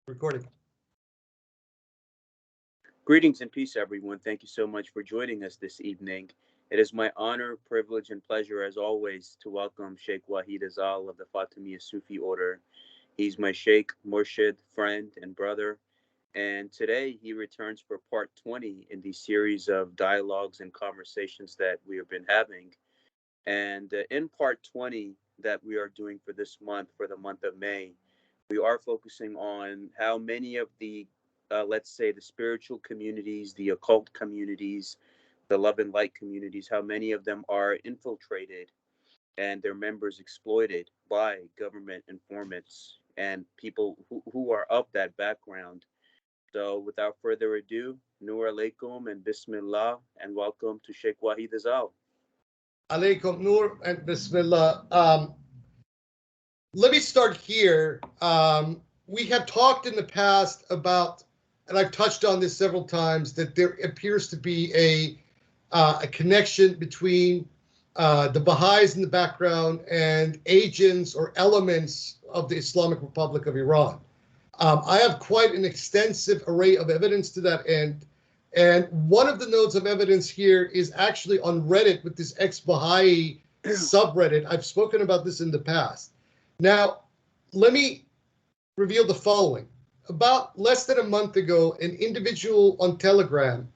Recording. Greetings and peace, everyone. Thank you so much for joining us this evening. It is my honor, privilege, and pleasure, as always, to welcome Sheikh Wahid Azal of the Fatimiyya Sufi order. He's my Sheikh, Murshid, friend, and brother. And today he returns for part 20 in the series of dialogues and conversations that we have been having. And in part 20 that we are doing for this month, for the month of May, we are focusing on how many of the, let's say, the spiritual communities, the occult communities, the love and light communities, how many of them are infiltrated and their members exploited by government informants and people who are of that background. So without further ado, Nur alaikum and Bismillah, and welcome to Sheikh Wahid Azal. Alaykum Nur and Bismillah. Let me start here. We have talked in the past about, and I've touched on this several times, that there appears to be a connection between the Baha'is in the background and agents or elements of the Islamic Republic of Iran. I have quite an extensive array of evidence to that end. And one of the nodes of evidence here is actually on Reddit with this ex-Baha'i subreddit. I've spoken about this in the past. Now, let me reveal the following. About less than a month ago, an individual on Telegram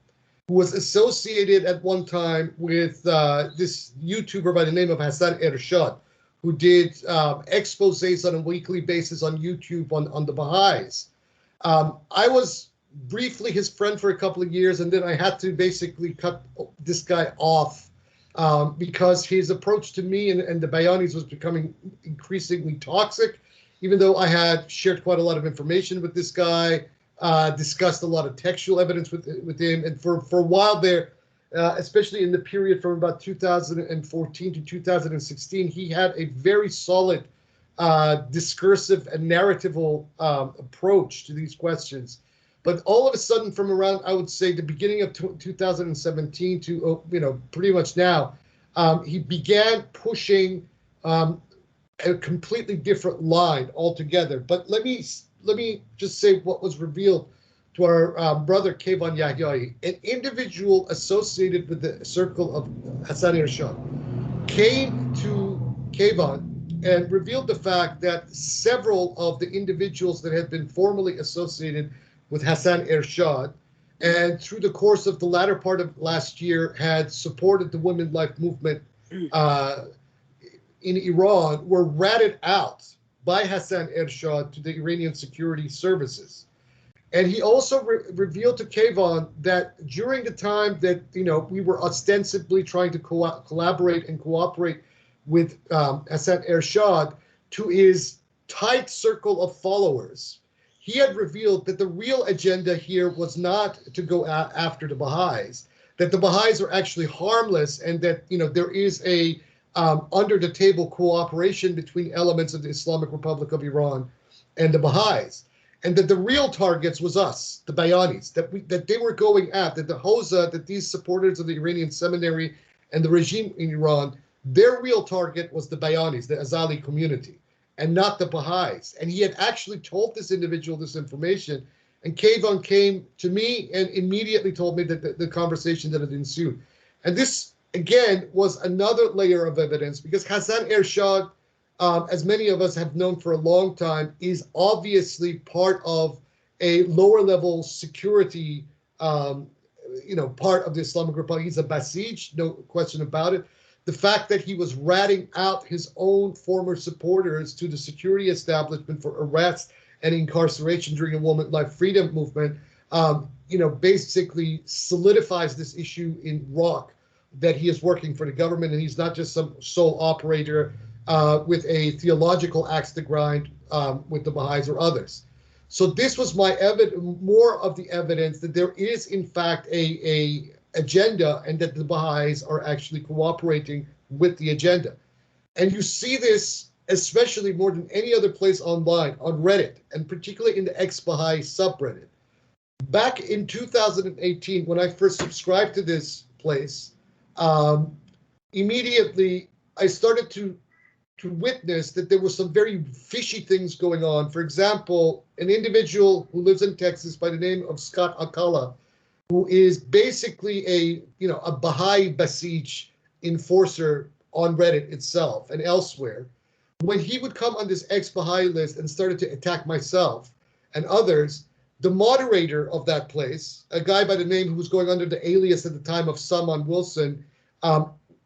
who was associated at one time with this YouTuber by the name of Hassan Ershad, who did exposés on a weekly basis on YouTube on the Baha'is. I was briefly his friend for a couple of years, and then I had to basically cut this guy off because his approach to me and the Bayanis was becoming increasingly toxic, even though I had shared quite a lot of information with this guy, discussed a lot of textual evidence with him, and for a while there, especially in the period from about 2014 to 2016, he had a very solid discursive and narratival approach to these questions. But all of a sudden, from around, I would say, the beginning of 2017 to pretty much now, he began pushing a completely different line altogether. But let me just say what was revealed to our brother Kayvan Yahyai, an individual associated with the circle of Hassan Irshad, came to Kayvan and revealed the fact that several of the individuals that had been formerly associated with Hassan Ershad, and through the course of the latter part of last year had supported the women's life movement in Iran, were ratted out by Hassan Ershad to the Iranian security services. And he also revealed to Kayvan that during the time that we were ostensibly trying to collaborate and cooperate with Hassan Ershad, to his tight circle of followers, he had revealed that the real agenda here was not to go after the Baha'is, that the Baha'is are actually harmless, and that there is a under the table cooperation between elements of the Islamic Republic of Iran and the Baha'is, and that the real targets was us, the Bayanis, that they were going at, that the Hosa, that these supporters of the Iranian seminary and the regime in Iran, their real target was the Bayanis, the Azali community, and not the Baha'is. And he had actually told this individual this information, and Kayvan came to me and immediately told me that the conversation that had ensued. And this, again, was another layer of evidence, because Hassan Ershad, as many of us have known for a long time, is obviously part of a lower level security, part of the Islamic Republic. He's a Basij, no question about it. The fact that he was ratting out his own former supporters to the security establishment for arrest and incarceration during a woman life freedom movement, basically solidifies this issue in rock, that he is working for the government and he's not just some sole operator with a theological axe to grind with the Baha'is or others. So this was more of the evidence that there is in fact a agenda, and that the Baha'is are actually cooperating with the agenda. And you see this especially more than any other place online, on Reddit, and particularly in the ex-Baha'i subreddit. Back in 2018, when I first subscribed to this place, immediately I started to to witness that there was some very fishy things going on. For example, an individual who lives in Texas by the name of Scott Akala, who is basically a Baha'i Basij enforcer on Reddit itself and elsewhere, when he would come on this ex-Baha'i list and started to attack myself and others, the moderator of that place, a guy by the name who was going under the alias at the time of Salman Wilson,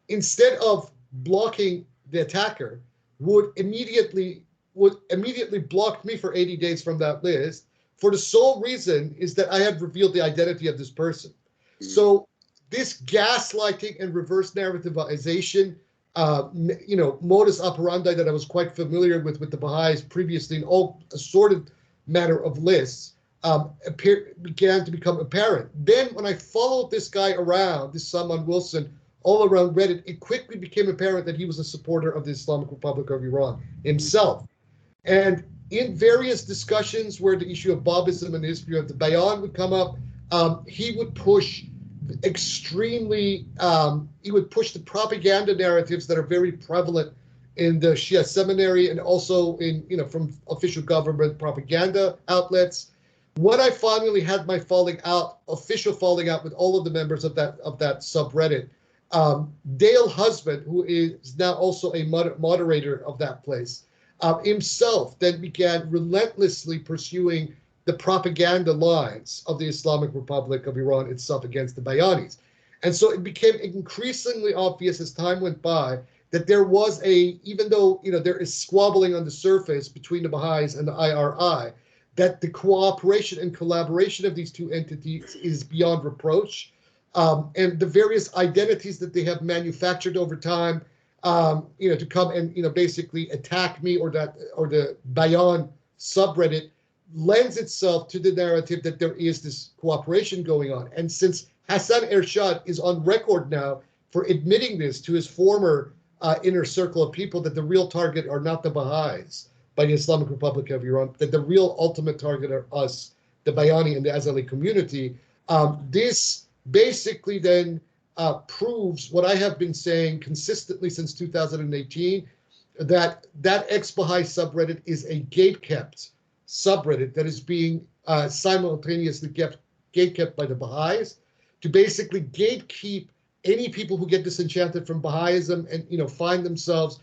instead of blocking the attacker, would immediately block me for 80 days from that list, for the sole reason is that I had revealed the identity of this person. Mm-hmm. So this gaslighting and reverse narrativization, modus operandi that I was quite familiar with the Baha'is previously in all assorted manner of lists, began to become apparent. Then when I followed this guy around, this Salman Wilson, all around Reddit, it quickly became apparent that he was a supporter of the Islamic Republic of Iran himself. And in various discussions where the issue of Babism and the history of the Bayan would come up, he would push the propaganda narratives that are very prevalent in the Shia seminary and also from official government propaganda outlets. When I finally had my official falling out with all of the members of that subreddit, Dale Husband, who is now also a moderator of that place, himself then began relentlessly pursuing the propaganda lines of the Islamic Republic of Iran itself against the Bayanis. And so it became increasingly obvious as time went by that there was even though there is squabbling on the surface between the Baha'is and the IRI, that the cooperation and collaboration of these two entities is beyond reproach. And the various identities that they have manufactured over time, to come and basically attack me or the Bayan subreddit lends itself to the narrative that there is this cooperation going on. And since Hassan Ershad is on record now for admitting this to his former inner circle of people, that the real target are not the Baha'is by the Islamic Republic of Iran, that the real ultimate target are us, the Bayani and the Azali community, this basically then proves what I have been saying consistently since 2018, that ex-Baha'i subreddit is a gate-kept subreddit that is being simultaneously gate-kept by the Baha'is to basically gatekeep any people who get disenchanted from Baha'ism and find themselves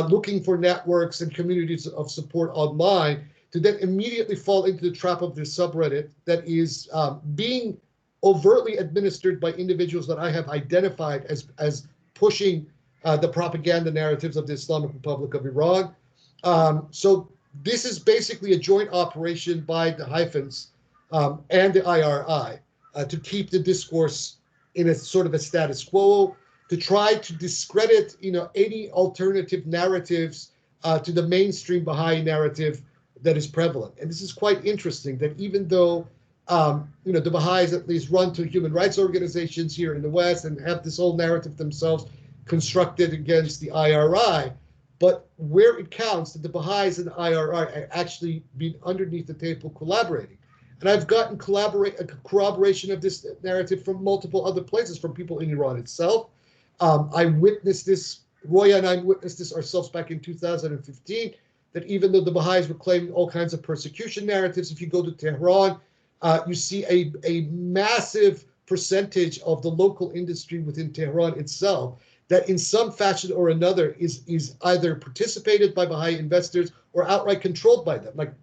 looking for networks and communities of support online, to then immediately fall into the trap of this subreddit that is being overtly administered by individuals that I have identified as pushing the propaganda narratives of the Islamic Republic of Iran. So this is basically a joint operation by the hyphens and the IRI to keep the discourse in a sort of a status quo, to try to discredit any alternative narratives to the mainstream Baha'i narrative that is prevalent. And this is quite interesting, that even though the Baha'is at least run to human rights organizations here in the West and have this whole narrative themselves constructed against the IRI, but where it counts, that the Baha'is and the IRI are actually being underneath the table collaborating. And I've gotten corroboration of this narrative from multiple other places, from people in Iran itself. I witnessed this, Roya and I witnessed this ourselves back in 2015, that even though the Baha'is were claiming all kinds of persecution narratives, if you go to Tehran, you see a massive percentage of the local industry within Tehran itself that in some fashion or another is either participated by Baha'i investors or outright controlled by them, like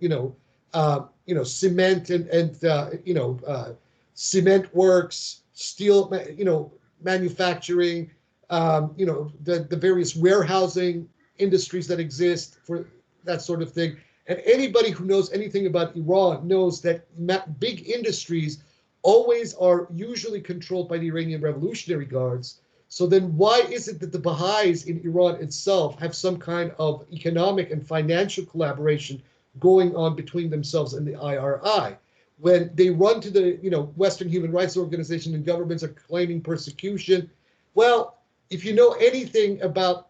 cement and cement works, steel, manufacturing, the various warehousing industries that exist for that sort of thing. And anybody who knows anything about Iran knows that big industries always are usually controlled by the Iranian Revolutionary Guards. So then why is it that the Baha'is in Iran itself have some kind of economic and financial collaboration going on between themselves and the IRI? When they run to the Western human rights organization and governments are claiming persecution, well, if you know anything about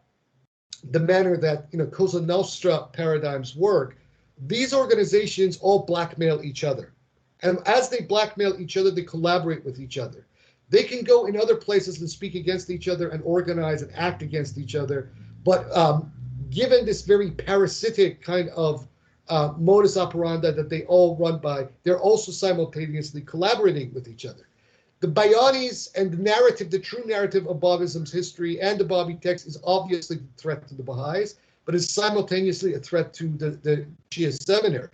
the manner that Cosa Nostra paradigms work, these organizations all blackmail each other. And as they blackmail each other, they collaborate with each other. They can go in other places and speak against each other and organize and act against each other. But given this very parasitic kind of modus operandi that they all run by, they're also simultaneously collaborating with each other. The Bayanis and the narrative, the true narrative of Bahaism's history and the Baha'i text is obviously a threat to the Baha'is, but is simultaneously a threat to the Shia seminary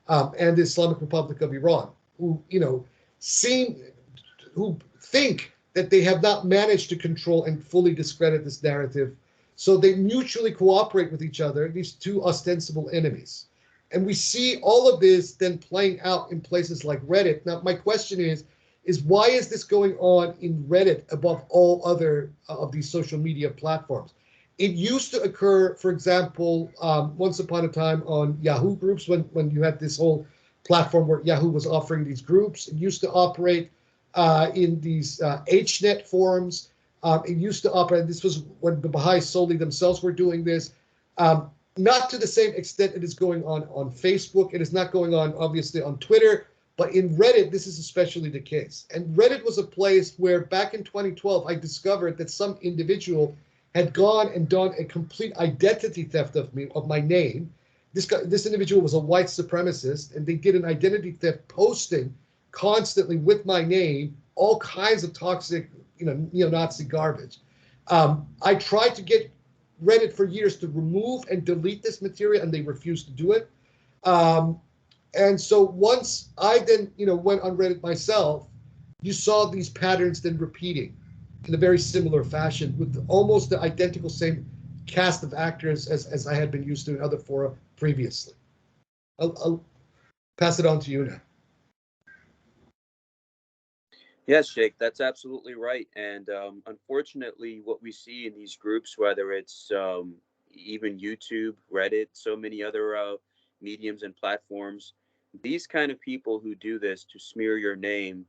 and the Islamic Republic of Iran, who, who think that they have not managed to control and fully discredit this narrative. So they mutually cooperate with each other, these two ostensible enemies. And we see all of this then playing out in places like Reddit. Now, my question is why is this going on in Reddit above all other of these social media platforms? It used to occur, for example, once upon a time on Yahoo groups when you had this whole platform where Yahoo was offering these groups. It used to operate in these HNet forums. It used to operate, this was when the Baha'is solely themselves were doing this. Not to the same extent it is going on Facebook. It is not going on, obviously, on Twitter. But in Reddit, this is especially the case. And Reddit was a place where back in 2012, I discovered that some individual had gone and done a complete identity theft of me, of my name. This individual was a white supremacist, and they did an identity theft posting constantly with my name, all kinds of toxic, neo-Nazi garbage. I tried to get Reddit for years to remove and delete this material, and they refused to do it. And so once I then, went on Reddit myself, you saw these patterns then repeating in a very similar fashion with almost the identical same cast of actors as I had been used to in other fora previously. I'll pass it on to you now. Yes, Sheikh, that's absolutely right. And unfortunately, what we see in these groups, whether it's even YouTube, Reddit, so many other mediums and platforms, these kind of people who do this to smear your name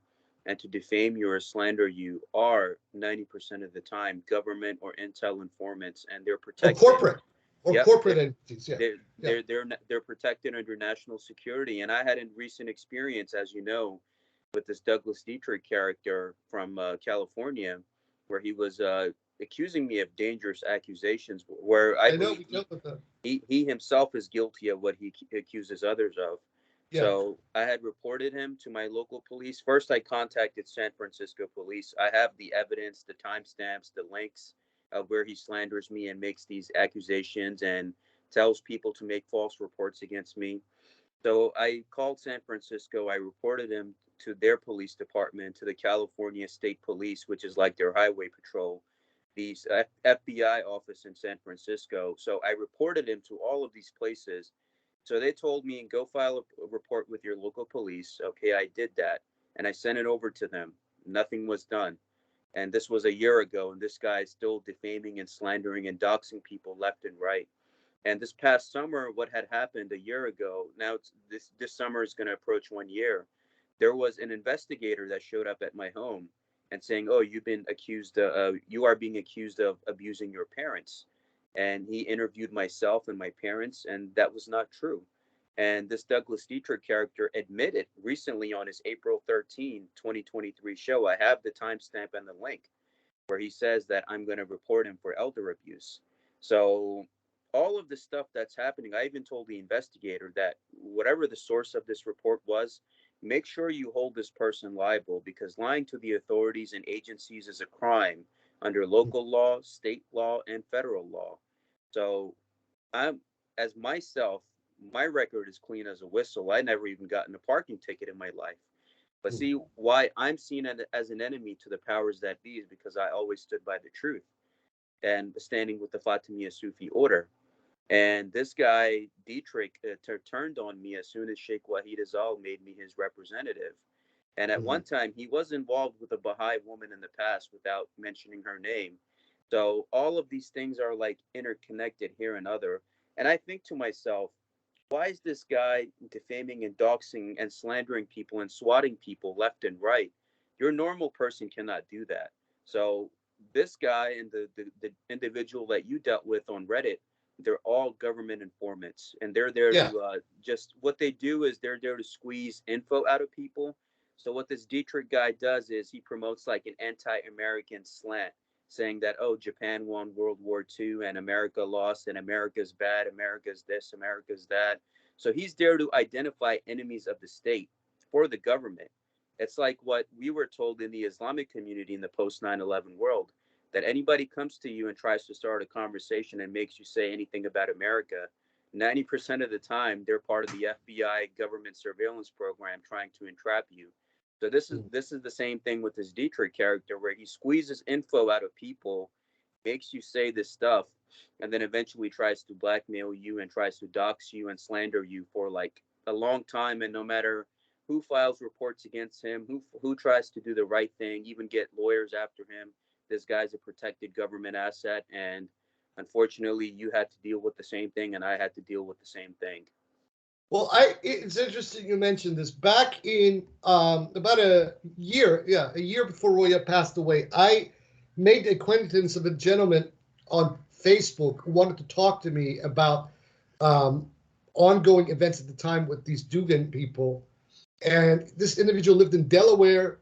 and to defame you or slander you are 90% of the time government or intel informants, and they're protected. Corporate entities. Yeah. They're protected under national security. And I had a recent experience, as you know, with this Douglas Dietrich character from California, where he was accusing me of dangerous accusations, where I know believe he himself is guilty of what he accuses others of. Yeah. So I had reported him to my local police. First, I contacted San Francisco police. I have the evidence, the timestamps, the links of where he slanders me and makes these accusations and tells people to make false reports against me. So I called San Francisco. I reported him to their police department, to the California State Police, which is like their highway patrol, the FBI office in San Francisco. So I reported him to all of these places. So they told me, go file a report with your local police. Okay, I did that. And I sent it over to them. Nothing was done. And this was a year ago. And this guy is still defaming and slandering and doxing people left and right. And this past summer, what had happened a year ago, now this summer is going to approach 1 year. There was an investigator that showed up at my home and saying, oh, you are being accused of abusing your parents. And he interviewed myself and my parents, and that was not true. And this Douglas Dietrich character admitted recently on his April 13, 2023 show, I have the timestamp and the link, where he says that I'm going to report him for elder abuse. So all of the stuff that's happening, I even told the investigator that whatever the source of this report was, make sure you hold this person liable, because lying to the authorities and agencies is a crime under local law, state law, and federal law. So as myself, my record is clean as a whistle. I never even gotten a parking ticket in my life. But see, why I'm seen as an enemy to the powers that be is because I always stood by the truth and standing with the Fatimiyya Sufi order. And this guy, Dietrich, turned on me as soon as Sheikh Wahid Azal made me his representative. And at one time, he was involved with a Baha'i woman in the past without mentioning her name. So all of these things are like interconnected here and other. And I think to myself, why is this guy defaming and doxing and slandering people and swatting people left and right? Your normal person cannot do that. So this guy and the individual that you dealt with on Reddit, they're all government informants, and they're there to just what they do is they're there to squeeze info out of people. So what this Dietrich guy does is he promotes like an anti-American slant, saying that, oh, Japan won World War II and America lost and America's bad, America's this, America's that. So he's there to identify enemies of the state for the government. It's like what we were told in the Islamic community in the post 9/11 world, that anybody comes to you and tries to start a conversation and makes you say anything about America, 90% of the time they're part of the FBI government surveillance program trying to entrap you. So this is the same thing with this Dietrich character, where he squeezes info out of people, makes you say this stuff, and then eventually tries to blackmail you and tries to dox you and slander you for like a long time. And no matter who files reports against him, who tries to do the right thing, even get lawyers after him, this guy's a protected government asset. And unfortunately, you had to deal with the same thing, and I had to deal with the same thing. Well, it's interesting you mentioned this. Back in about a year before Roya passed away, I made the acquaintance of a gentleman on Facebook who wanted to talk to me about ongoing events at the time with these Dugan people. And this individual lived in Delaware.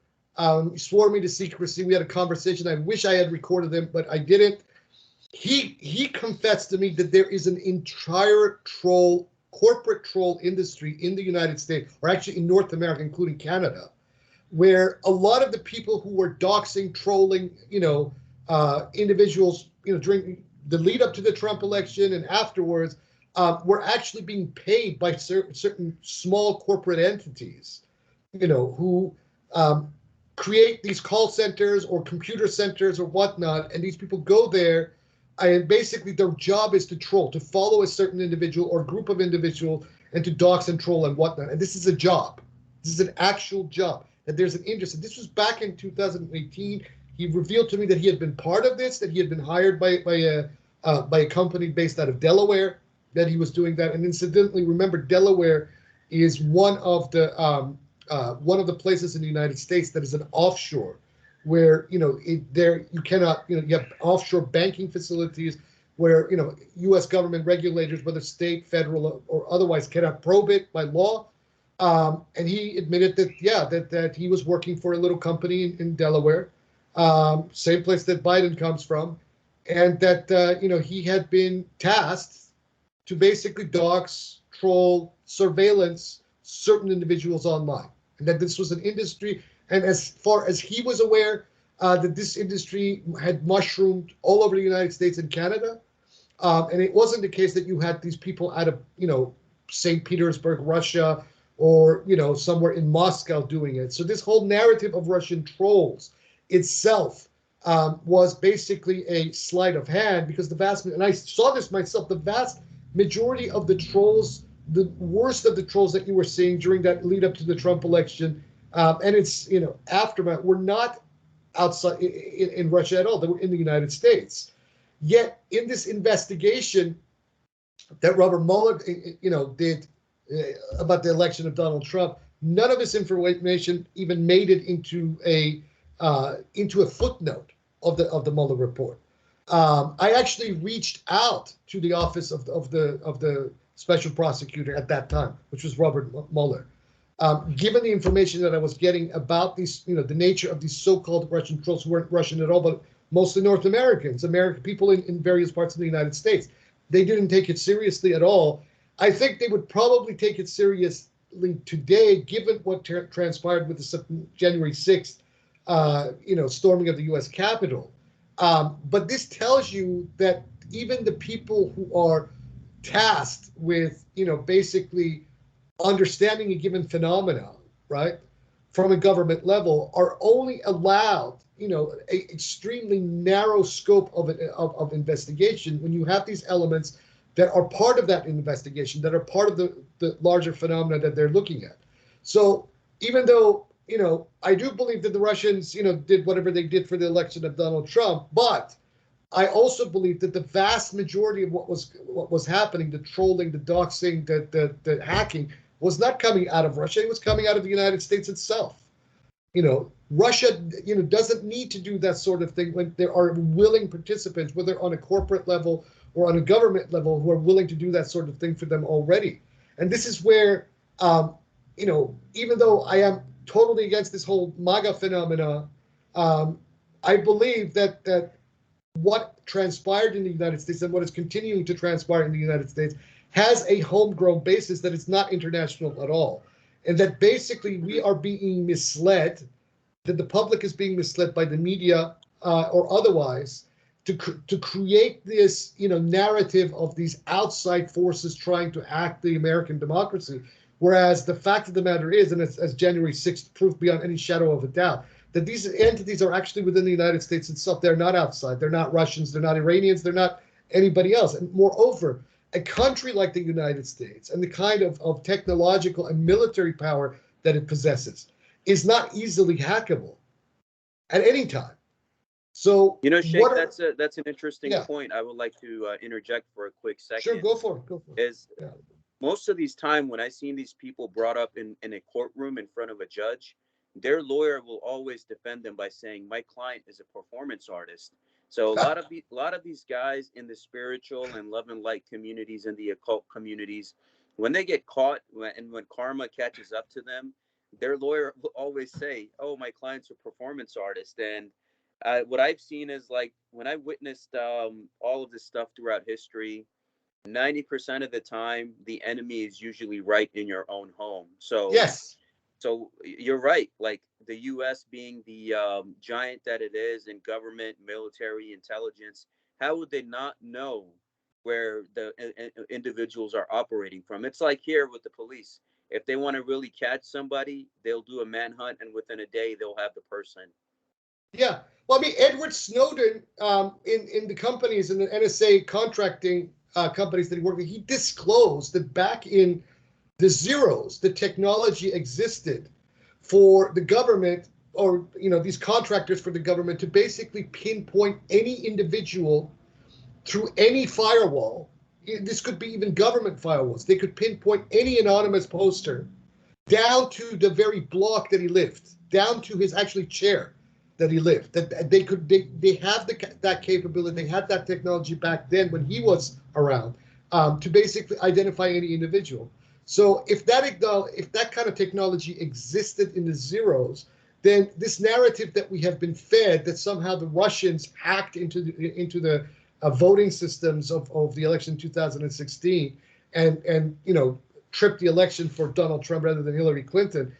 He swore me to secrecy. We had a conversation. I wish I had recorded him, but I didn't. He confessed to me that there is an entire corporate troll industry in the United States, or actually in North America, including Canada, where a lot of the people who were doxing, trolling, individuals, during the lead up to the Trump election and afterwards, were actually being paid by certain small corporate entities, who create these call centers or computer centers or whatnot, and these people go there. And basically, their job is to troll, to follow a certain individual or group of individuals and to dox and troll and whatnot. And this is a job. This is an actual job. And there's an industry. This was back in 2018. He revealed to me that he had been part of this, that he had been hired by a company based out of Delaware, that he was doing that. And incidentally, remember, Delaware is one of the places in the United States that is an offshore, where you cannot, you have offshore banking facilities where U.S. government regulators, whether state, federal, or otherwise, cannot probe it by law. And he admitted that he was working for a little company in Delaware, same place that Biden comes from, and that he had been tasked to basically dox, troll, surveillance certain individuals online, and that this was an industry. And as far as he was aware, that this industry had mushroomed all over the United States and Canada. And it wasn't the case that you had these people out of, St. Petersburg, Russia, or, somewhere in Moscow doing it. So this whole narrative of Russian trolls itself was basically a sleight of hand, because and I saw this myself, the vast majority of the trolls, the worst of the trolls that you were seeing during that lead up to the Trump election, and its aftermath, were not outside in Russia at all. They were in the United States. Yet in this investigation that Robert Mueller did about the election of Donald Trump, none of this information even made it into a footnote of the Mueller report. I actually reached out to the office of the special prosecutor at that time, which was Robert Mueller. Given the information that I was getting about these, the nature of these so-called Russian trolls, who weren't Russian at all, but mostly North Americans, American people in various parts of the United States, they didn't take it seriously at all. I think they would probably take it seriously today, given what transpired with the January 6th, storming of the U.S. Capitol. But this tells you that even the people who are tasked with, basically understanding a given phenomena, right, from a government level, are only allowed, a extremely narrow scope of investigation when you have these elements that are part of that investigation, that are part of the larger phenomena that they're looking at. So even though, I do believe that the Russians, did whatever they did for the election of Donald Trump, but I also believe that the vast majority of what was happening, the trolling, the doxing, the hacking, was not coming out of Russia. It was coming out of the United States itself. Russia, doesn't need to do that sort of thing when there are willing participants, whether on a corporate level or on a government level, who are willing to do that sort of thing for them already. And this is where, even though I am totally against this whole MAGA phenomena, I believe that what transpired in the United States and what is continuing to transpire in the United States has a homegrown basis that is not international at all. And that basically we are being misled, that the public is being misled by the media or otherwise to create this, narrative of these outside forces trying to act the American democracy. Whereas the fact of the matter is, and as January 6th proved beyond any shadow of a doubt, that these entities are actually within the United States itself. They're not outside. They're not Russians. They're not Iranians. They're not anybody else. And moreover, a country like the United States and the kind of technological and military power that it possesses is not easily hackable at any time. So, Sheikh, that's an interesting point. I would like to interject for a quick second. Sure, go for it. Most of these time when I've seen these people brought up in a courtroom in front of a judge, their lawyer will always defend them by saying, my client is a performance artist. So a lot of these guys in the spiritual and love and light communities and the occult communities, when they get caught and when karma catches up to them, their lawyer will always say, oh, my client's a performance artist. And what I've seen is, like, when I witnessed all of this stuff throughout history, 90% of the time, the enemy is usually right in your own home. So yes. So you're right. Like, the U.S. being the giant that it is in government, military, intelligence, how would they not know where the individuals are operating from? It's like here with the police. If they want to really catch somebody, they'll do a manhunt, and within a day, they'll have the person. Yeah. Well, I mean, Edward Snowden, in the companies, in the NSA contracting companies that he worked with, he disclosed that back in the zeros, the technology existed for the government, or these contractors for the government, to basically pinpoint any individual through any firewall. This could be even government firewalls. They could pinpoint any anonymous poster down to the very block that he lived, down to his actually chair that he lived. That they have that capability. They had that technology back then when he was around, to basically identify any individual. So if that kind of technology existed in the zeros, then this narrative that we have been fed, that somehow the Russians hacked into the voting systems of the election 2016 and tripped the election for Donald Trump rather than Hillary Clinton,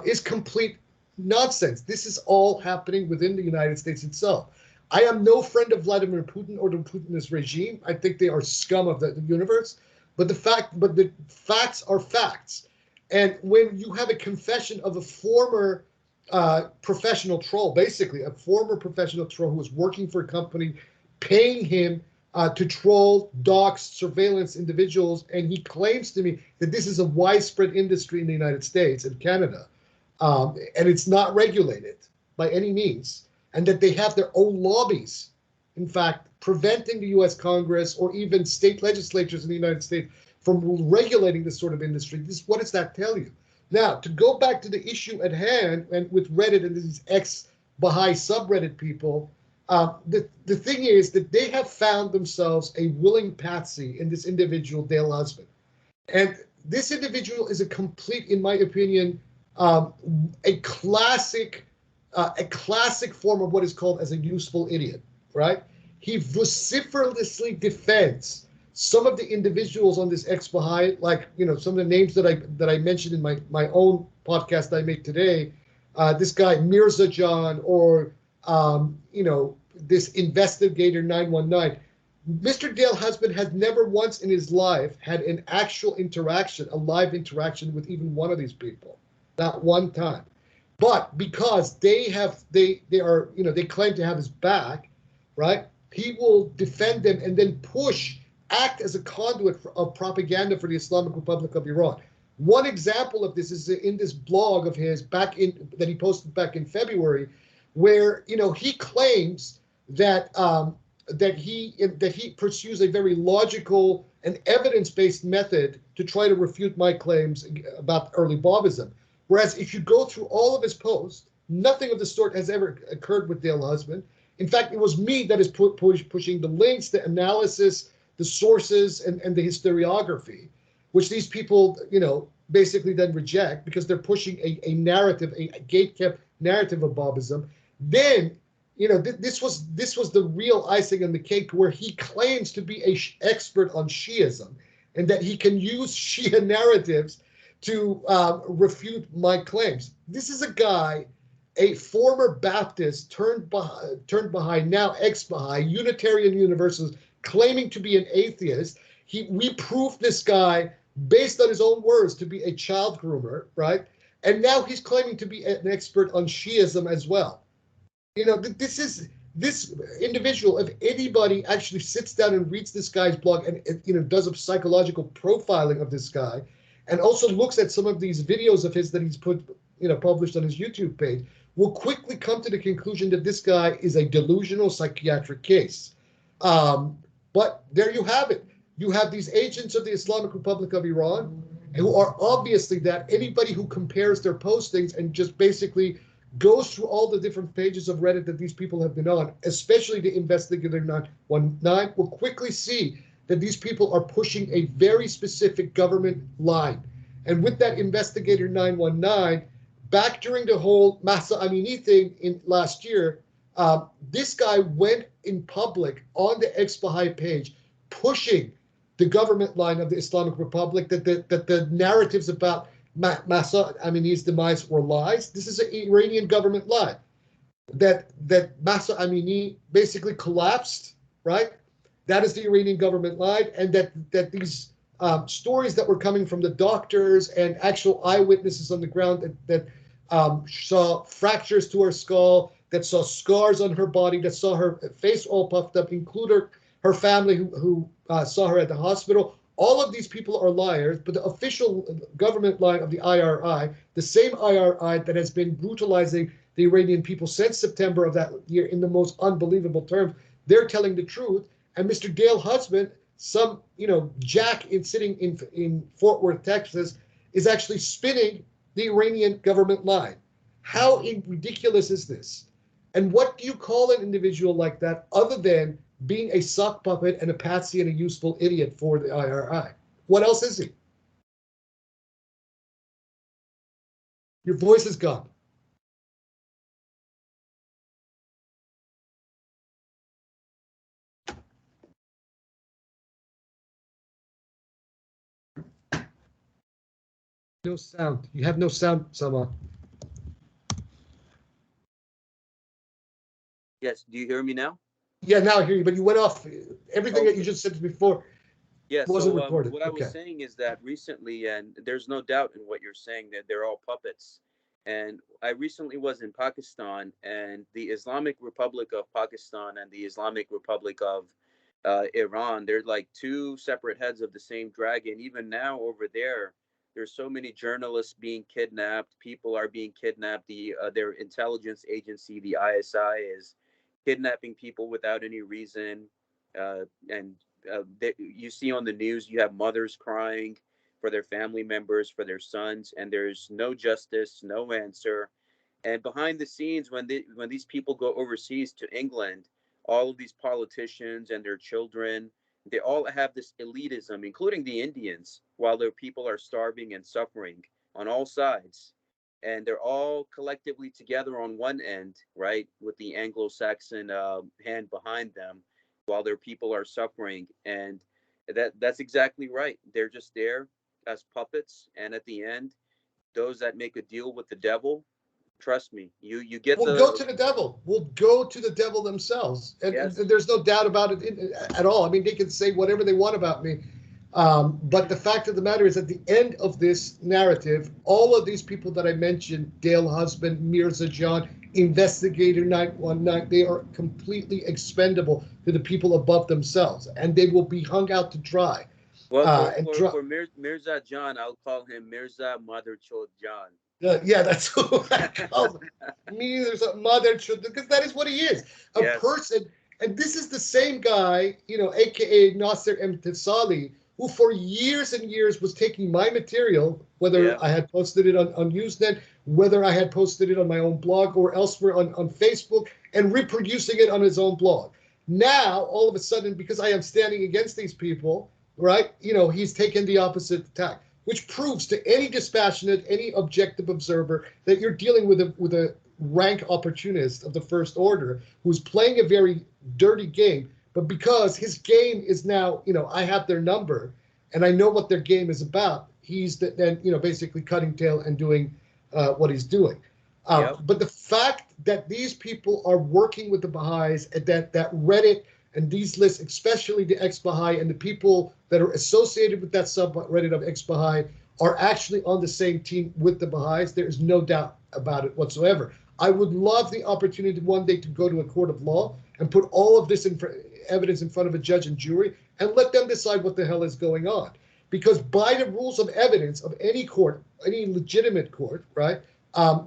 is complete nonsense. This is all happening within the United States itself. I am no friend of Vladimir Putin or the Putinist regime. I think they are scum of the universe. But the facts are facts. And when you have a confession of a former professional troll, basically a former professional troll who was working for a company, paying him to troll, dox, surveillance individuals, and he claims to me that this is a widespread industry in the United States and Canada, and it's not regulated by any means, and that they have their own lobbies, in fact, preventing the U.S. Congress or even state legislatures in the United States from regulating this sort of industry. What does that tell you? Now, to go back to the issue at hand, and with Reddit and these ex-Baha'i subreddit people, the thing is that they have found themselves a willing patsy in this individual, Dale Husband. And this individual is a complete, in my opinion, a classic form of what is called as a useful idiot, right? He vociferously defends some of the individuals on this ex-Baha'i, like, some of the names that I mentioned in my own podcast I made today, this guy Mirza John, or this investigator 919. Mr. Dale Husband has never once in his life had an actual interaction, a live interaction with even one of these people, not one time. But because they claim to have his back, right? He will defend them and then act as a conduit of propaganda for the Islamic Republic of Iran. One example of this is in this blog of his that he posted back in February, where he claims that he pursues a very logical and evidence-based method to try to refute my claims about early Babism. Whereas if you go through all of his posts, nothing of the sort has ever occurred with Dale Husband. In fact, it was me that is pushing the links, the analysis, the sources, and the historiography, which these people, basically then reject because they're pushing a narrative, a gatekept narrative of Babism. Then this was the real icing on the cake, where he claims to be a expert on Shiism, and that he can use Shia narratives to refute my claims. This is a guy, a former Baptist turned Baha'i, now ex-Baha'i, Unitarian Universalist, claiming to be an atheist. We proved this guy, based on his own words, to be a child groomer, right? And now he's claiming to be an expert on Shiism as well. This individual, if anybody actually sits down and reads this guy's blog and does a psychological profiling of this guy, and also looks at some of these videos of his that he's published on his YouTube page, will quickly come to the conclusion that this guy is a delusional psychiatric case. But there you have it. You have these agents of the Islamic Republic of Iran, who are obviously that. Anybody who compares their postings and just basically goes through all the different pages of Reddit that these people have been on, especially the Investigator 919, will quickly see that these people are pushing a very specific government line. And with that Investigator 919, back during the whole Mahsa Amini thing in last year, this guy went in public on the ex-Baha'i page, pushing the government line of the Islamic Republic, that the narratives about Mahsa Amini's demise were lies. This is an Iranian government lie. That Mahsa Amini basically collapsed, right? That is the Iranian government lie, and that these stories that were coming from the doctors and actual eyewitnesses on the ground that saw fractures to her skull, that saw scars on her body, that saw her face all puffed up, including her family who saw her at the hospital. All of these people are liars, but the official government line of the IRI, the same IRI that has been brutalizing the Iranian people since September of that year in the most unbelievable terms, they're telling the truth. And Mr. Dale Husband, some jack sitting in Fort Worth, Texas, is actually spinning the Iranian government line. How ridiculous is this? And what do you call an individual like that other than being a sock puppet and a patsy and a useful idiot for the IRI? What else is he? Your voice is gone. No sound. You have no sound, Salman. Yes, do you hear me now? Yeah, now I hear you, but you went off. Everything that you just said before wasn't recorded. What I was saying is that recently, and there's no doubt in what you're saying, that they're all puppets. And I recently was in Pakistan, and the Islamic Republic of Pakistan and the Islamic Republic of Iran, they're like two separate heads of the same dragon. Even now over there's so many journalists being kidnapped. People are being kidnapped. Their intelligence agency, the ISI, is kidnapping people without any reason. You see on the news, you have mothers crying for their family members, for their sons, and there's no justice, no answer. And behind the scenes, when these people go overseas to England, all of these politicians and their children, they all have this elitism, including the Indians, while their people are starving and suffering on all sides. And they're all collectively together on one end, right, with the Anglo-Saxon hand behind them, while their people are suffering. And that's exactly right. They're just there as puppets. And at the end, those that make a deal with the devil, trust me, you get We'll go to the devil. We'll go to the devil themselves. And, yes. and there's no doubt about it at all. I mean, they can say whatever they want about me. But the fact of the matter is, at the end of this narrative, all of these people that I mentioned, Dale Husband, Mirza John, Investigator 919, they are completely expendable to the people above themselves, and they will be hung out to dry. Well, for Mirza John, I'll call him Mirza Mother Chod John. Yeah, that's who I call him. Mirza Mother Chod, because that is what he is, a person. And this is the same guy, aka Nasser Emtisali, who for years and years was taking my material, whether I had posted it on Usenet, whether I had posted it on my own blog or elsewhere on Facebook, and reproducing it on his own blog. Now, all of a sudden, because I am standing against these people, right, he's taken the opposite tack, which proves to any dispassionate, any objective observer that you're dealing with a rank opportunist of the First Order who's playing a very dirty game. But because his game is now, I have their number and I know what their game is about, he's then, basically cutting tail and doing what he's doing. Yep. But the fact that these people are working with the Baha'is, and that Reddit and these lists, especially the ex-Baha'i and the people that are associated with that subreddit of ex-Baha'i, are actually on the same team with the Baha'is, there is no doubt about it whatsoever. I would love the opportunity one day to go to a court of law and put all of this evidence in front of a judge and jury and let them decide what the hell is going on. Because by the rules of evidence of any court, any legitimate court, right,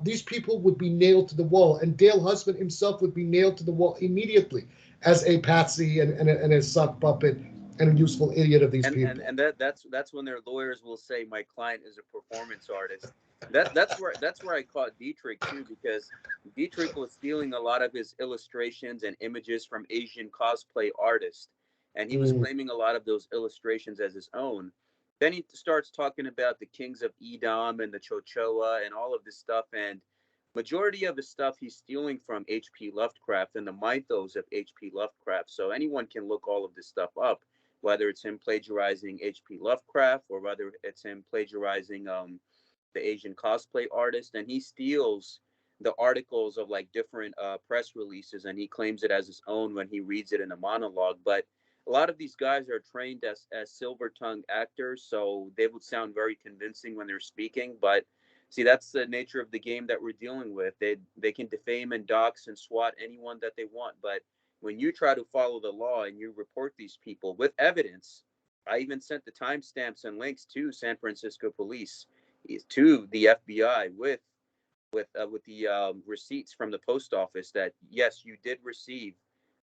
these people would be nailed to the wall, and Dale Husband himself would be nailed to the wall immediately as a patsy and a sock puppet and a useful idiot of these people. And that's when their lawyers will say my client is a performance artist. That's where I caught Dietrich too, because Dietrich was stealing a lot of his illustrations and images from Asian cosplay artists, and he was claiming a lot of those illustrations as his own. Then he starts talking about the kings of Edom and the Chochoa and all of this stuff, and majority of the stuff he's stealing from H.P. Lovecraft and the mythos of H.P. Lovecraft. So anyone can look all of this stuff up, whether it's him plagiarizing H.P. Lovecraft or whether it's him plagiarizing the Asian cosplay artist. And he steals the articles of like different press releases and he claims it as his own when he reads it in a monologue. But a lot of these guys are trained as silver-tongued actors, so they would sound very convincing when they're speaking. But see, that's the nature of the game that we're dealing with. They can defame and dox and swat anyone that they want. But when you try to follow the law and you report these people with evidence, I even sent the timestamps and links to San Francisco police, to the FBI with the receipts from the post office that yes, you did receive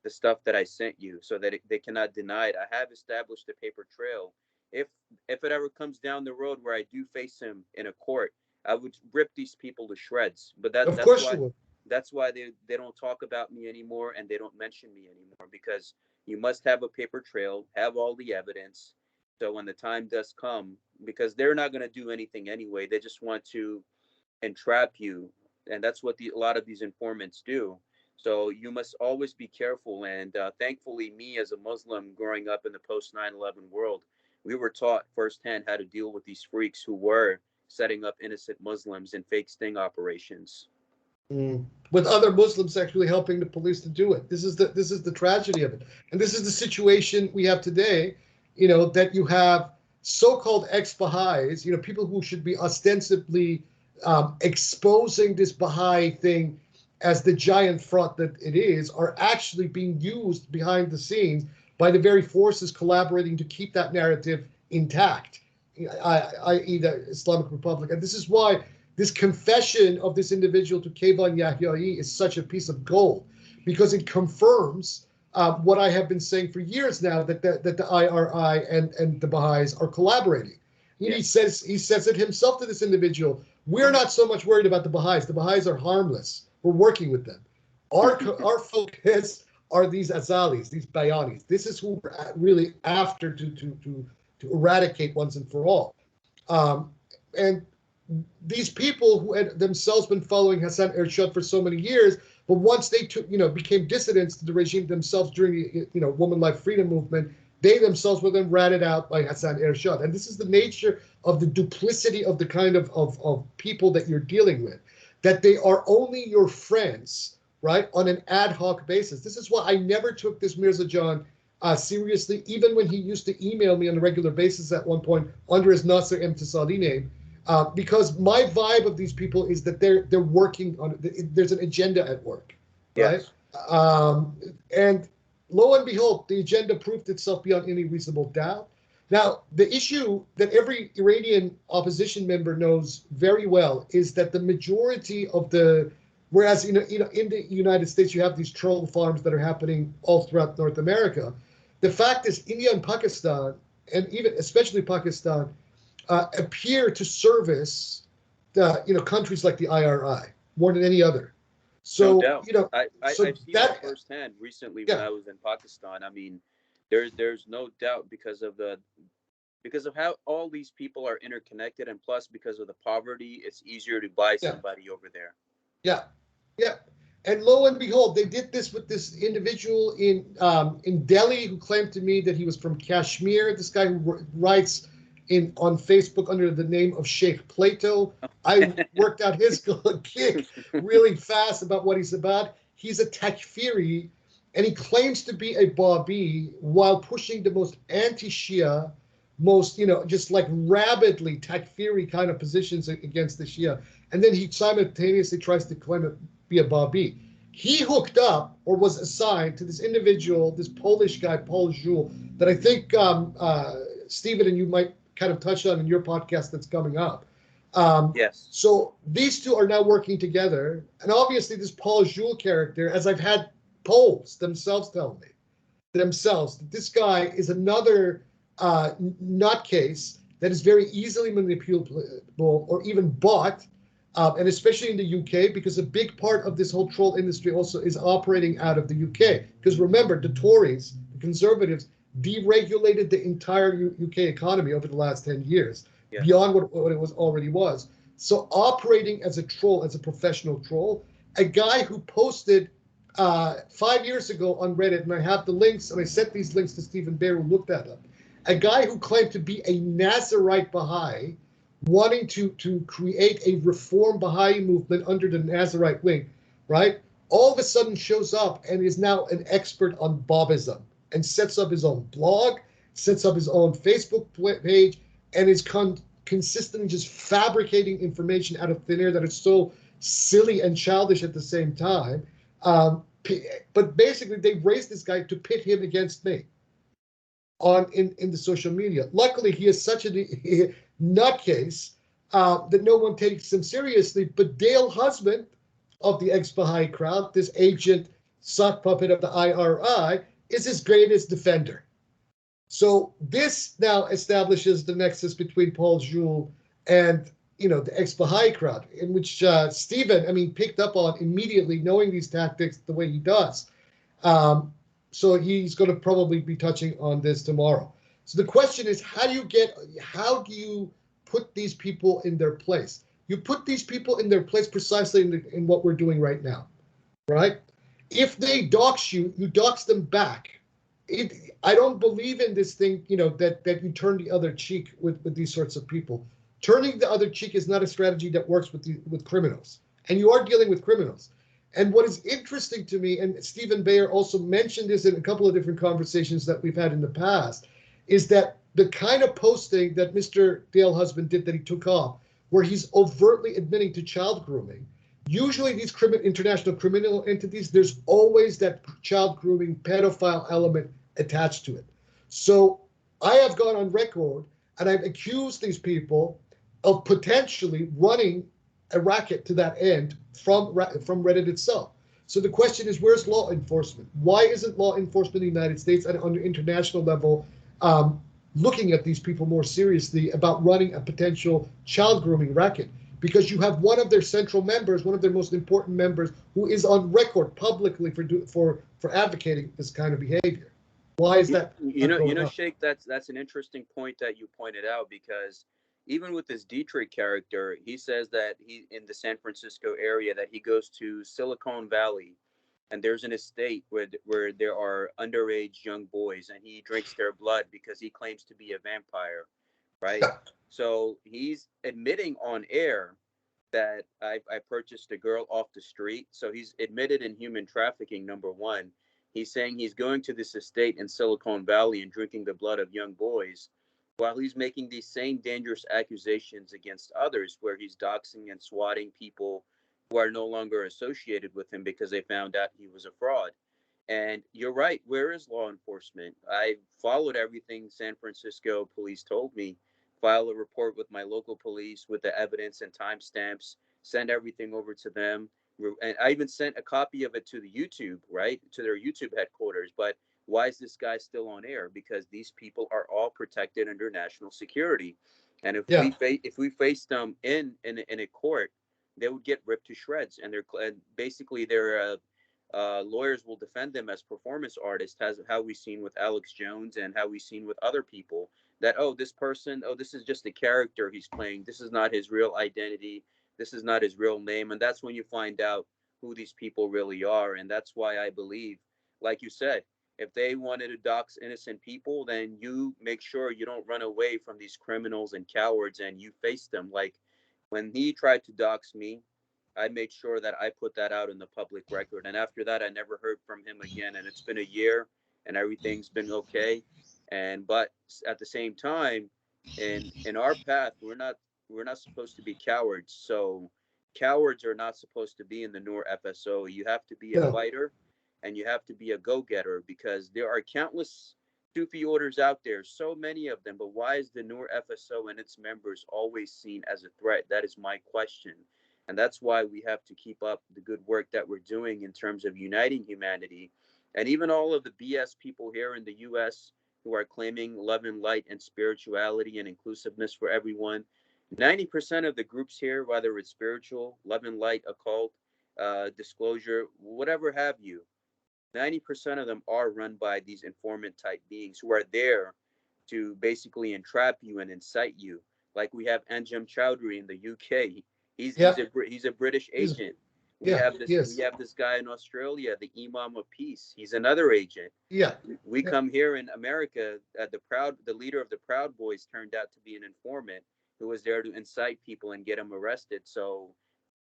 the stuff that I sent you, so that they cannot deny it. I have established a paper trail. If it ever comes down the road where I do face him in a court, I would rip these people to shreds. But Of course you would. that's why they don't talk about me anymore and they don't mention me anymore, because you must have a paper trail, have all the evidence. So when the time does come, because they're not going to do anything anyway, they just want to entrap you, and that's what a lot of these informants do. So you must always be careful. And thankfully, me as a Muslim growing up in the post 9/11 world, we were taught firsthand how to deal with these freaks who were setting up innocent Muslims in fake sting operations. With other Muslims actually helping the police to do it. This is the tragedy of it, and this is the situation we have today. That you have so-called ex-Baha'is, people who should be ostensibly exposing this Baha'i thing as the giant fraud that it is, are actually being used behind the scenes by the very forces collaborating to keep that narrative intact, i.e. the Islamic Republic. And this is why this confession of this individual to Kayvan Yahyai is such a piece of gold, because it confirms what I have been saying for years now, that the IRI and the Baha'is are collaborating. He says it himself to this individual. We're not so much worried about the Baha'is. The Baha'is are harmless. We're working with them. Our focus are these Azalis, these Bayanis. This is who we're really after to eradicate once and for all. And these people who had themselves been following Hassan Ershad for so many years, but once they became dissidents to the regime themselves during the Woman Life Freedom movement, they themselves were then ratted out by Hassan Ershad. And this is the nature of the duplicity of the kind of people that you're dealing with, that they are only your friends, right, on an ad hoc basis. This is why I never took this Mirza John seriously, even when he used to email me on a regular basis at one point under his Nasser Imtisali name, because my vibe of these people is that they're working on, there's an agenda at work, right? Yes. And lo and behold, the agenda proved itself beyond any reasonable doubt. Now, the issue that every Iranian opposition member knows very well is that the majority of whereas in the United States you have these troll farms that are happening all throughout North America, the fact is India and Pakistan, and even especially Pakistan, appear to service countries like the IRI more than any other. So no doubt. I've seen that firsthand recently when I was in Pakistan. I mean, there's no doubt because of how all these people are interconnected, and plus because of the poverty, it's easier to buy somebody over there. Yeah. Yeah. And lo and behold, they did this with this individual in Delhi who claimed to me that he was from Kashmir. This guy who writes in on Facebook under the name of Sheikh Plato. I worked out his gig really fast about what he's about. He's a Takfiri, and he claims to be a Babi while pushing the most anti-Shia, most just like rabidly Takfiri kind of positions against the Shia. And then he simultaneously tries to claim it be a Babi. He hooked up or was assigned to this individual, this Polish guy, Paul Jules, that I think Stephen and you might kind of touch on in your podcast that's coming up. Yes. So these two are now working together. And obviously, this Paul Jules character, as I've had Poles themselves tell me, themselves, that this guy is another nutcase that is very easily manipulable or even bought, and especially in the UK, because a big part of this whole troll industry also is operating out of the UK. Because remember, the Tories, the Conservatives, deregulated the entire UK economy over the last 10 years, Yes. beyond what it was already was. So operating as a troll, as a professional troll, a guy who posted 5 years ago on Reddit, and I have the links, and I sent these links to Stephen Bear, who looked that up. A guy who claimed to be a Nazarite Baha'i, wanting to create a reform Baha'i movement under the Nazarite wing, right? All of a sudden shows up and is now an expert on Babism and sets up his own blog, sets up his own Facebook page, and is consistently just fabricating information out of thin air that is so silly and childish at the same time. But basically, they raised this guy to pit him against me in the social media. Luckily, he is such a nutcase that no one takes him seriously. But Dale Husband of the ex-Baha'i crowd, this ancient sock puppet of the IRI, is his greatest defender. So this now establishes the nexus between Paul Jules and the ex-Baha'i crowd, in which Stephen, picked up on immediately, knowing these tactics the way he does. So he's going to probably be touching on this tomorrow. So the question is, how do you put these people in their place? You put these people in their place precisely in what we're doing right now, right? If they dox you, you dox them back. I don't believe in this thing, that you turn the other cheek with these sorts of people. Turning the other cheek is not a strategy that works with criminals, and you are dealing with criminals. And what is interesting to me, and Stephen Bayer also mentioned this in a couple of different conversations that we've had in the past, is that the kind of posting that Mr. Dale Husband did, that he took off, where he's overtly admitting to child grooming. Usually these international criminal entities, there's always that child grooming pedophile element attached to it. So I have gone on record and I've accused these people of potentially running a racket to that end from Reddit itself. So the question is, where's law enforcement? Why isn't law enforcement in the United States and on the international level looking at these people more seriously about running a potential child grooming racket? Because you have one of their central members, one of their most important members, who is on record publicly for advocating this kind of behavior. Why is that? Sheikh, that's an interesting point that you pointed out, because even with this Dietrich character, he says that he in the San Francisco area, that he goes to Silicon Valley, and there's an estate where there are underage young boys, and he drinks their blood because he claims to be a vampire, right? So he's admitting on air that I purchased a girl off the street. So he's admitted in human trafficking, number one. He's saying he's going to this estate in Silicon Valley and drinking the blood of young boys, while he's making these same dangerous accusations against others, where he's doxing and swatting people who are no longer associated with him because they found out he was a fraud. And you're right. Where is law enforcement? I followed everything San Francisco police told me. File a report with my local police with the evidence and timestamps. Send everything over to them. And I even sent a copy of it to the YouTube, right, to their YouTube headquarters. But why is this guy still on air? Because these people are all protected under national security, and if Yeah. we faced them in a court, they would get ripped to shreds. And basically their lawyers will defend them as performance artists, as how we've seen with Alex Jones and how we've seen with other people, that, this person, this is just a character he's playing. This is not his real identity. This is not his real name. And that's when you find out who these people really are. And that's why I believe, like you said, if they wanted to dox innocent people, then you make sure you don't run away from these criminals and cowards and you face them. Like when he tried to dox me, I made sure that I put that out in the public record. And after that, I never heard from him again. And it's been a year and everything's been okay. And but at the same time, in our path, we're not supposed to be cowards. So cowards are not supposed to be in the Noor FSO. You have to be a No. fighter and you have to be a go-getter, because there are countless Sufi orders out there, so many of them. But why is the Noor FSO and its members always seen as a threat? That is my question. And that's why we have to keep up the good work that we're doing in terms of uniting humanity. And even all of the BS people here in the US who are claiming love and light and spirituality and inclusiveness for everyone, 90% of the groups here, whether it's spiritual, love and light, occult, disclosure, whatever have you, 90% of them are run by these informant type beings who are there to basically entrap you and incite you. Like we have Anjem Chowdhury in the UK. Yeah. He's a British He's, agent. We yeah. have this we Yes. have this guy in Australia, the Imam of Peace. He's another agent. Yeah. We Yeah. come here in America. The leader of the Proud Boys turned out to be an informant who was there to incite people and get them arrested. So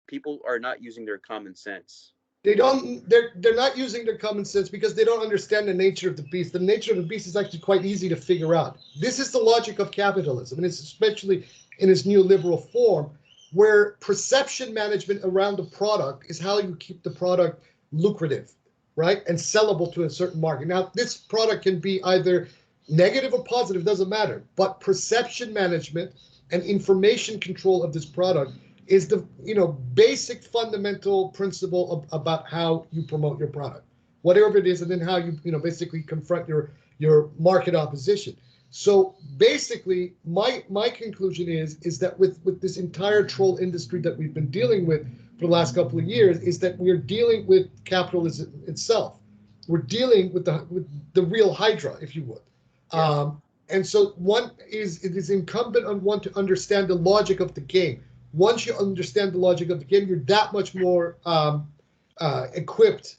people are not using their common sense. They're not using their common sense because they don't understand the nature of the beast. The nature of the beast is actually quite easy to figure out. This is the logic of capitalism, and it's especially in its neoliberal form, where perception management around the product is how you keep the product lucrative, right, and sellable to a certain market. Now, this product can be either negative or positive, doesn't matter, but perception management and information control of this product is the basic fundamental principle about how you promote your product, whatever it is, and then how you basically confront your market opposition. So basically, my conclusion is that with this entire troll industry that we've been dealing with for the last couple of years, is that we're dealing with capitalism itself. We're dealing with the real Hydra, if you would. Yeah. And so it is incumbent on one to understand the logic of the game. Once you understand the logic of the game, you're that much more equipped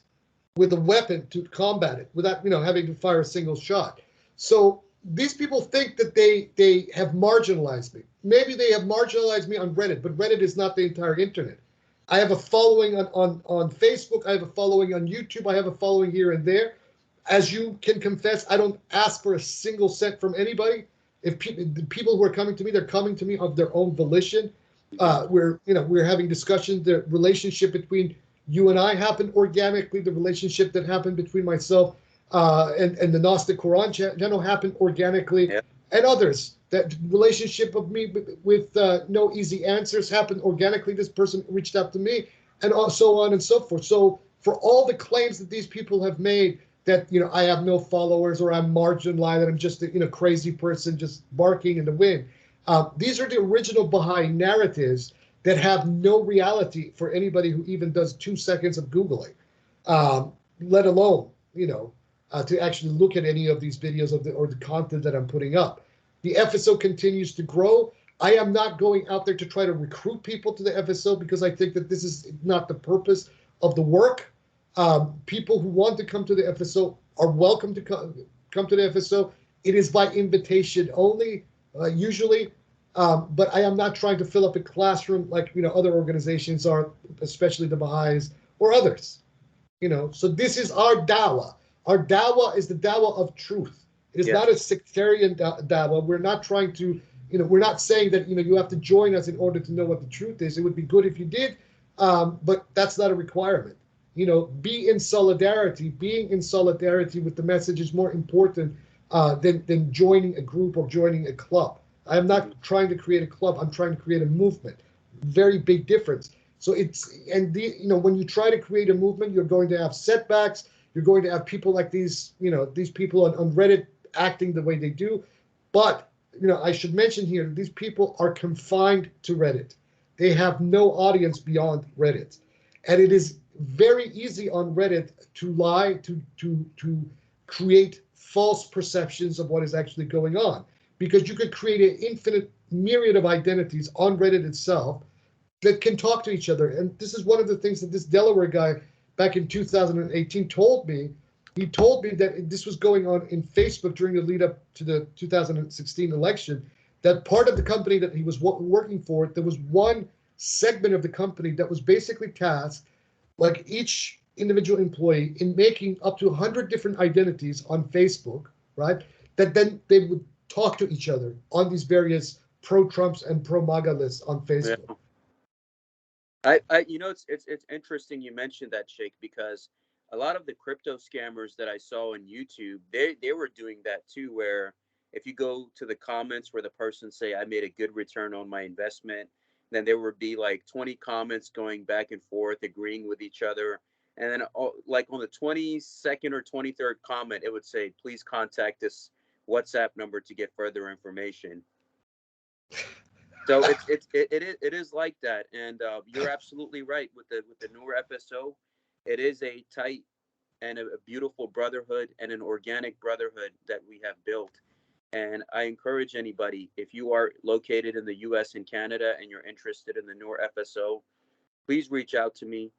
with a weapon to combat it without having to fire a single shot. So these people think that they have marginalized me. Maybe they have marginalized me on Reddit, but Reddit is not the entire internet. I have a following on Facebook. I have a following on YouTube. I have a following here and there. As you can confess, I don't ask for a single cent from anybody. If the people who are coming to me, they're coming to me of their own volition. We're having discussions. The relationship between you and I happened organically. The relationship that happened between myself and the Gnostic Quran channel happened organically, Yeah. and others. That relationship of me with No Easy Answers happened organically. This person reached out to me, and so on and so forth. So for all the claims that these people have made that I have no followers or I'm marginalized, that I'm just a crazy person just barking in the wind. These are the original Baha'i narratives that have no reality for anybody who even does 2 seconds of Googling, let alone, to actually look at any of these videos or the content that I'm putting up. The FSO continues to grow. I am not going out there to try to recruit people to the FSO because I think that this is not the purpose of the work. People who want to come to the FSO are welcome to come to the FSO. It is by invitation only. Usually, but I am not trying to fill up a classroom like other organizations are, especially the Baha'is or others. So this is our dawah. Our dawah is the dawah of truth. It is not a sectarian dawah. We're not trying to, we're not saying that you have to join us in order to know what the truth is. It would be good if you did, but that's not a requirement. Be in solidarity. Being in solidarity with the message is more important than joining a group or joining a club. I am not trying to create a club. I'm trying to create a movement. Very big difference. So when you try to create a movement, you're going to have setbacks. You're going to have people like these people on Reddit acting the way they do. But, I should mention here, these people are confined to Reddit. They have no audience beyond Reddit. And it is very easy on Reddit to lie, to create false perceptions of what is actually going on. Because you could create an infinite myriad of identities on Reddit itself, that can talk to each other. And this is one of the things that this Delaware guy back in 2018 told me. He told me that this was going on in Facebook during the lead up to the 2016 election, that part of the company that he was working for, there was one segment of the company that was basically tasked, like each individual employee, in making up to 100 different identities on Facebook, right? That then they would talk to each other on these various pro-Trumps and pro-MAGA lists on Facebook. Yeah. You know, it's interesting you mentioned that, Sheikh, because a lot of the crypto scammers that I saw on YouTube, they were doing that too, where if you go to the comments where the person say, I made a good return on my investment, then there would be like 20 comments going back and forth, agreeing with each other. And then like on the 22nd or 23rd comment, it would say, please contact this WhatsApp number to get further information. So it is like that, and you're absolutely right with the Noor FSO. It is a tight and a beautiful brotherhood and an organic brotherhood that we have built. And I encourage anybody, if you are located in the U.S. and Canada and you're interested in the Noor FSO, please reach out to me.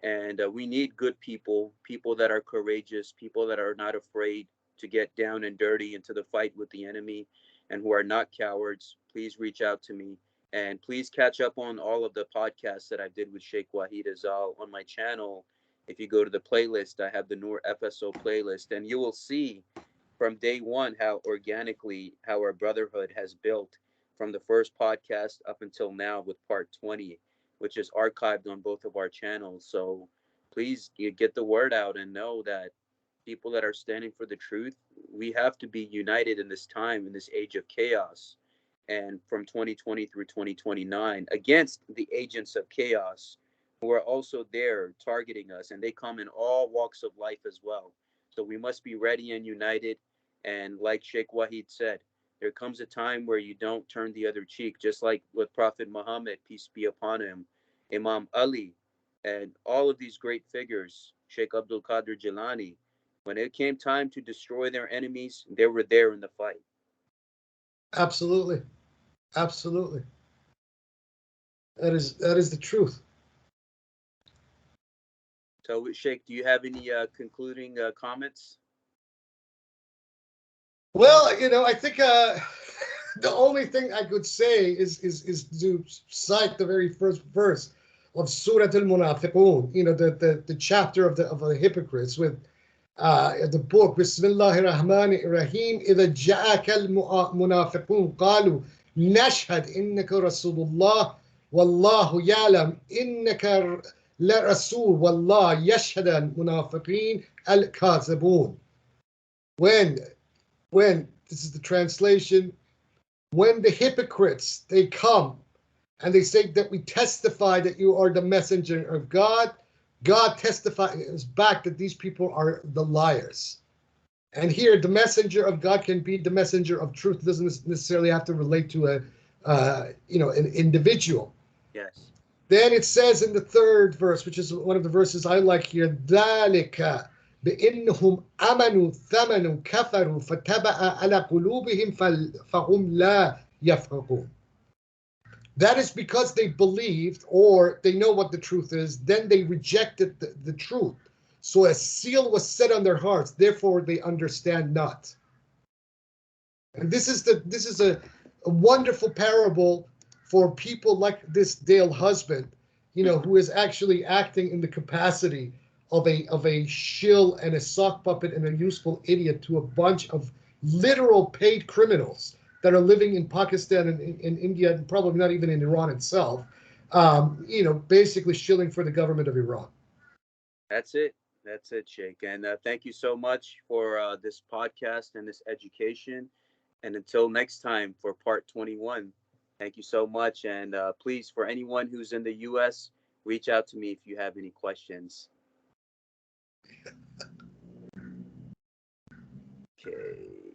And we need good people, people that are courageous, people that are not afraid to get down and dirty into the fight with the enemy, and who are not cowards. Please reach out to me. And please catch up on all of the podcasts that I did with Sheikh Wahid Azal on my channel. If you go to the playlist, I have the Noor FSO playlist, and you will see from day one how organically how our brotherhood has built from the first podcast up until now with part 20, which is archived on both of our channels. So please get the word out and know that people that are standing for the truth, we have to be united in this time, in this age of chaos, and from 2020 through 2029 against the agents of chaos who are also there targeting us, and they come in all walks of life as well. So we must be ready and united. And like Sheikh Wahid said, there comes a time where you don't turn the other cheek, just like with Prophet Muhammad, peace be upon him, Imam Ali, and all of these great figures, Sheikh Abdul Qadir Jilani. When it came time to destroy their enemies, they were there in the fight. Absolutely. Absolutely. That is the truth. So, Sheikh, do you have any concluding comments? Well, I think the only thing I could say is to cite the very first verse of Surah Al-Munafiqun, the chapter of the hypocrites with the book, Bismillahir Rahmanir Rahim, إذا جاءك المنافقون قالوا نشهد إنك رسول الله والله يعلم إنك لرسول والله يشهد المنافقين الكاذبون. When this is the translation, when the hypocrites, they come and they say that we testify that you are the messenger of God, God testifies back that these people are the liars. And here, the messenger of God can be the messenger of truth. It doesn't necessarily have to relate to an individual. Yes. Then it says in the third verse, which is one of the verses I like here, ذَلِكَ بإنهم آمنوا ثمنوا كفروا فتبع على قلوبهم فهم لا يفقهون. That is because they believed, or they know what the truth is, then they rejected the truth. So a seal was set on their hearts, therefore they understand not. And this is a wonderful parable for people like this Dale husband, who is actually acting in the capacity of a shill and a sock puppet and a useful idiot to a bunch of literal paid criminals that are living in Pakistan and in India, and probably not even in Iran itself, basically shilling for the government of Iran. That's it. That's it, Sheikh. And thank you so much for this podcast and this education. And until next time for part 21, thank you so much. And please, for anyone who's in the U.S., reach out to me if you have any questions. Okay.